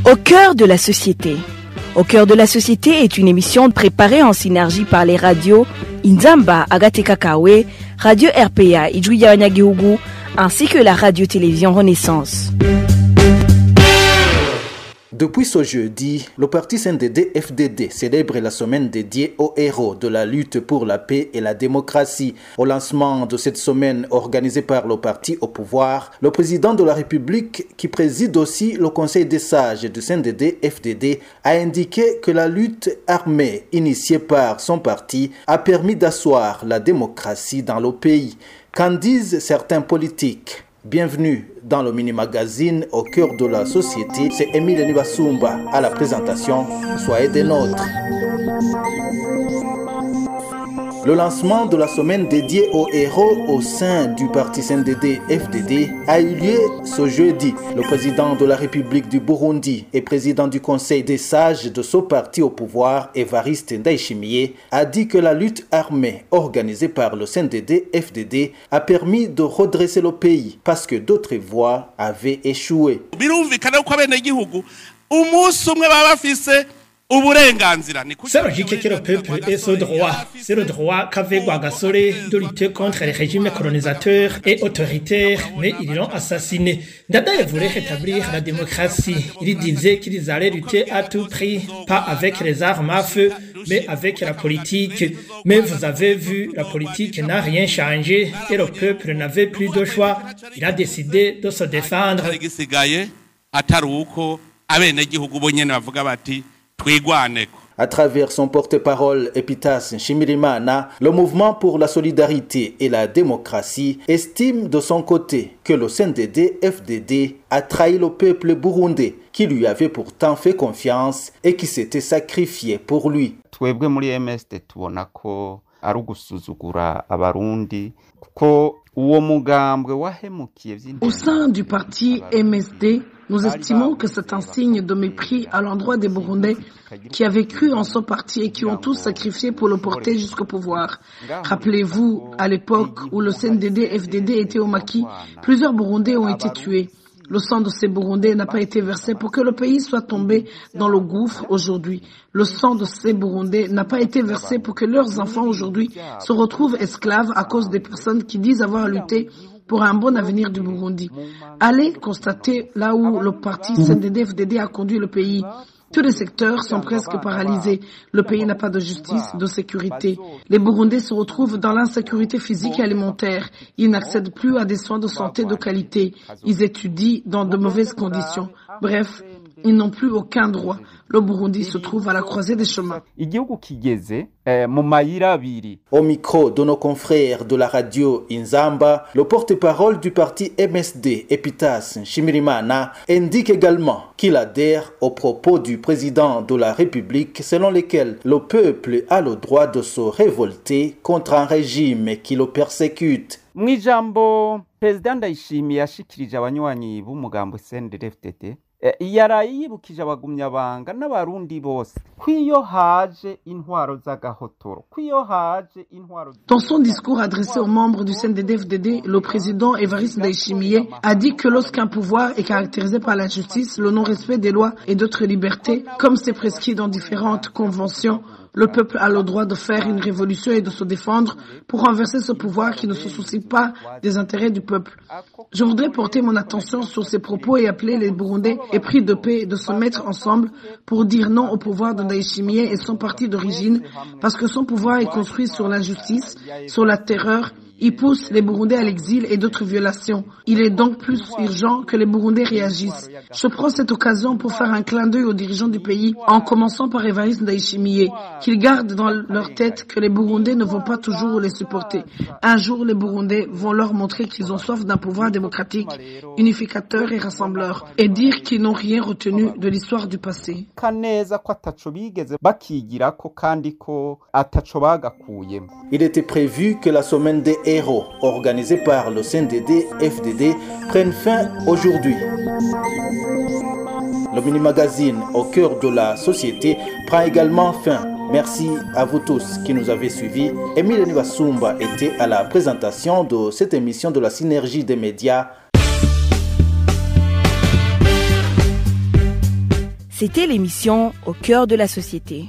Au cœur de la société. Au cœur de la société est une émission préparée en synergie par les radios Inzamba, Agatekakawe, Radio RPA, Ijwi Yabanyagihugu, ainsi que la radio-télévision Renaissance. Depuis ce jeudi, le parti CNDD-FDD célèbre la semaine dédiée aux héros de la lutte pour la paix et la démocratie. Au lancement de cette semaine organisée par le parti au pouvoir, le président de la République, qui préside aussi le Conseil des sages du CNDD-FDD, a indiqué que la lutte armée initiée par son parti a permis d'asseoir la démocratie dans le pays. Qu'en disent certains politiques? Bienvenue dans le mini-magazine Au cœur de la société. C'est Émile Nibasumba à la présentation. Soyez des nôtres. Le lancement de la semaine dédiée aux héros au sein du parti CNDD-FDD a eu lieu ce jeudi. Le président de la République du Burundi et président du Conseil des sages de ce parti au pouvoir, Evariste Ndayishimiye, a dit que la lutte armée organisée par le CNDD-FDD a permis de redresser le pays parce que d'autres voies avaient échoué. C'est logique que le peuple ait ce droit. C'est le droit qu'avait Rwagasore de lutter contre les régimes colonisateurs et autoritaires, mais ils l'ont assassiné. Dadaye voulait rétablir la démocratie. Il disait qu'ils allaient lutter à tout prix, pas avec les armes à feu, mais avec la politique. Mais vous avez vu, la politique n'a rien changé et le peuple n'avait plus de choix. Il a décidé de se défendre. À travers son porte-parole Epitas Nshimirimana, le mouvement pour la solidarité et la démocratie estime de son côté que le CNDD-FDD a trahi le peuple burundais qui lui avait pourtant fait confiance et qui s'était sacrifié pour lui. Twebwe muri MSD tubona ko ari ugusuzugura abarundi kuko uwo mugambwe wahemukiye vyinshi. Au sein du parti MSD, nous estimons que c'est un signe de mépris à l'endroit des Burundais qui avaient cru en son parti et qui ont tous sacrifié pour le porter jusqu'au pouvoir. Rappelez-vous, à l'époque où le CNDD-FDD était au maquis, plusieurs Burundais ont été tués. Le sang de ces Burundais n'a pas été versé pour que le pays soit tombé dans le gouffre aujourd'hui. Le sang de ces Burundais n'a pas été versé pour que leurs enfants aujourd'hui se retrouvent esclaves à cause des personnes qui disent avoir lutté pour un bon avenir du Burundi. Allez constater là où le parti CNDD-FDD a conduit le pays. Tous les secteurs sont presque paralysés. Le pays n'a pas de justice, de sécurité. Les Burundais se retrouvent dans l'insécurité physique et alimentaire. Ils n'accèdent plus à des soins de santé de qualité. Ils étudient dans de mauvaises conditions. Bref, ils n'ont plus aucun droit. Le Burundi se trouve à la croisée des chemins. Au micro de nos confrères de la radio Inzamba, le porte-parole du parti MSD, Epitas Nshimirimana, indique également qu'il adhère aux propos du président de la République selon lesquels le peuple a le droit de se révolter contre un régime qui le persécute. Mwijambo President Ndayishimiye yashikirije abanywanyi b'umugambo CNDD-FDD yarayibukije abagumyabanga n'abarundi bose kwiyo haje intwaro z'agahotoro kwiyo haje intwaro. Dans son discours adressé aux membres du CNDD-FDD, le président Evariste Ndayishimiye a dit que lorsqu'un pouvoir est caractérisé par l'injustice, le non-respect des lois et d'autres libertés, comme c'est prescrit dans différentes conventions, le peuple a le droit de faire une révolution et de se défendre pour renverser ce pouvoir qui ne se soucie pas des intérêts du peuple. Je voudrais porter mon attention sur ces propos et appeler les Burundais épris de paix de se mettre ensemble pour dire non au pouvoir de Ndayishimiye et son parti d'origine parce que son pouvoir est construit sur l'injustice, sur la terreur. Il pousse les Burundais à l'exil et d'autres violations. Il est donc plus urgent que les Burundais réagissent. Je prends cette occasion pour faire un clin d'œil aux dirigeants du pays, en commençant par Evariste Ndayishimiye, qu'ils gardent dans leur tête que les Burundais ne vont pas toujours les supporter. Un jour, les Burundais vont leur montrer qu'ils ont soif d'un pouvoir démocratique, unificateur et rassembleur, et dire qu'ils n'ont rien retenu de l'histoire du passé. Il était prévu que la semaine des héros organisée par le CNDD-FDD prenne fin aujourd'hui. Le mini-magazine Au cœur de la société prend également fin. Merci à vous tous qui nous avez suivis. Émile Nibasumba était à la présentation de cette émission de la synergie des médias. C'était l'émission Au cœur de la société.